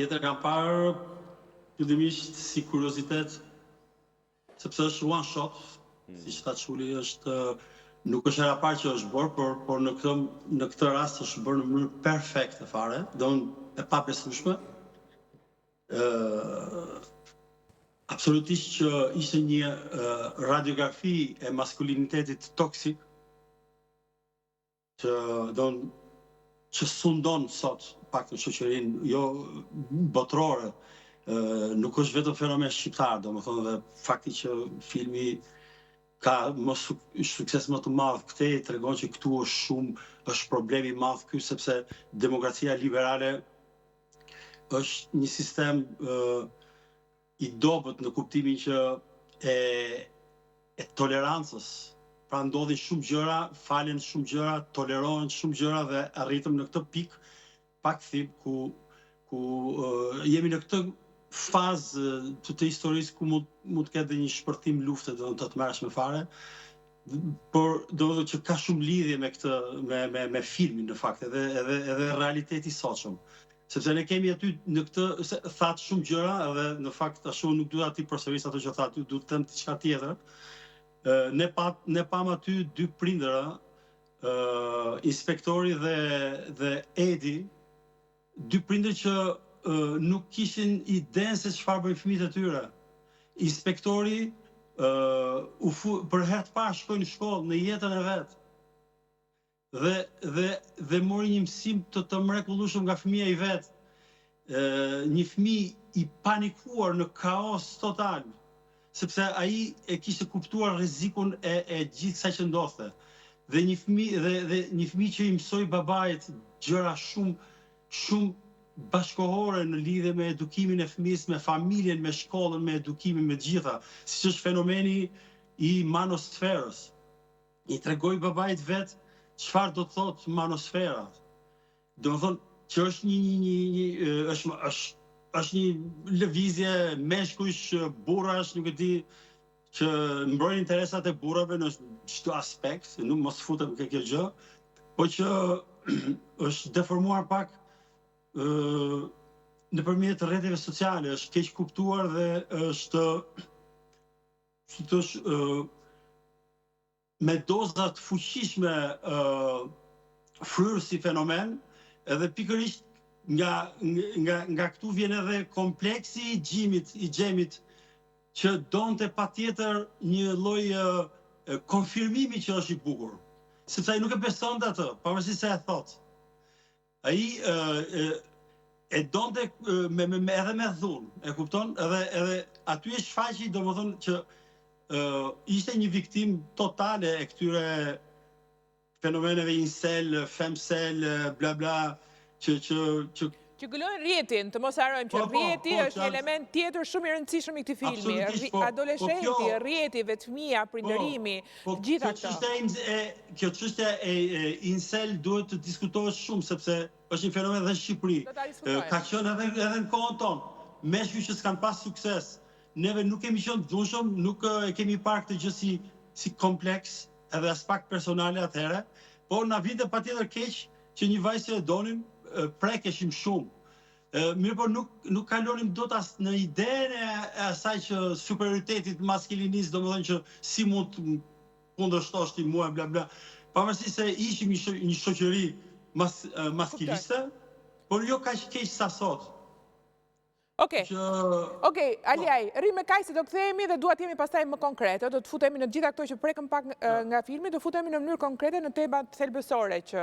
Tjetër kam parë fillimisht si kuriozitet, sepse është one shot, si që ta Çuli, nuk është hera parë që është bërë, por në këtë rast është bërë në mënyrë perfekte fare, e pabesueshme. Absolutisht që ishte një radiografi e maskulinitetit toksik, që sundon sot pak në shoqërinë jo botërore. Nuk është vetëm fenomen shqiptar, domethënë, dhe fakti që filmi ka sukses më të madh këtej tregon që këtu është problemi i madh ky, sepse demokracia liberale është një sistem i dobët në kuptimin që e tolerancës. Pra ndodhin shumë gjëra, falen shumë gjëra, tolerohen shumë gjëra dhe arritëm në këtë pikë pakthim ku jemi në këtë fazë të historisë ku mund të ketë një shpërthim lufte të tmerrshme fare, por domethënë që ka shumë lidhje me këtë me filmin në fakt, edhe realiteti i sotshëm. Sepse ne kemi aty në këtë thatë shumë gjëra, edhe në fakt ashtu nuk duhet ti përsëris ato që thatë, duhet të them diçka tjetër. Ne pam aty dy prindëra, inspektori dhe Edi, dy prindër që nuk kishin idenë se çfarë bëjnë fëmijët e tyre. Inspektori për herë të parë shkoi në shkollë në jetën e vet. Dhe mori një mësim të mrekullueshëm nga fëmia i vet. Një fëmijë i panikuar në kaos total, sepse ai e kishte kuptuar rrezikun e gjithë kësaj që ndodhte. Dhe një fëmijë që i mësoi babait gjëra shumë bashkohore në lidhje me edukimin e fëmijës, me familjen, me shkollën, me edukimin, me gjitha, siç është fenomeni i manosferës. I tregoi babait vet çfarë do të thotë manosfera. Domethënë që është një lëvizje meshkujsh, burrash, nuk e di, që mbrojnë interesat e burrave në çdo aspekt, nuk mos futem ke kjo gjë, po që është deformuar pak nëpërmjet rrjeteve sociale, është keq kuptuar dhe është me doza të fuqishme fryrë si fenomen, edhe pikërisht nga këtu vjen edhe kompleksi i Xhemit, që donte patjetër një lloj konfirmimi që është i bukur, sepse ai nuk e besonte atë, pavarësisht se e thotë. Ai e donte edhe me dhunë, e kupton? Edhe aty e shfaqi, domethënë që ishte një viktim totale e këtyre fenomeneve incel, femcel, bla bla, që gëlojnë rrjetin, të mos harrojmë që rrjeti është një element tjetër shumë i rëndësishëm i këtij filmi. Adoleshenti, rrjeti, vetëfëmia, prindërimi, gjitha këto. Kjo çështja e incel duhet të diskutohet shumë, sepse është një fenomen edhe në Shqipëri. Ka qenë edhe në kohën tonë. Meshkuj që s'kan pas sukses. Neve nuk kemi qenë dhunshëm, nuk e kemi parë këtë gjë si kompleks, edhe as pak personale atëherë, por na vinte patjetër keq që një vajzë që e donim prekeshim shumë. Mirë, por nuk kalonim dot as në idenë e asaj që superioriteti maskilinist, domethënë që si mund të kundërshtosh ti mua, bla bla. Pavarësisht se ishim një shoqëri maskiliste, por jo kaq keq sa sot. Okej, Aliaj, rri me kaq se do kthehemi dhe dua të jemi pastaj më konkrete, do të futemi në gjitha këto që prekëm pak nga filmi, do futemi në mënyrë konkrete në temat thelbësore që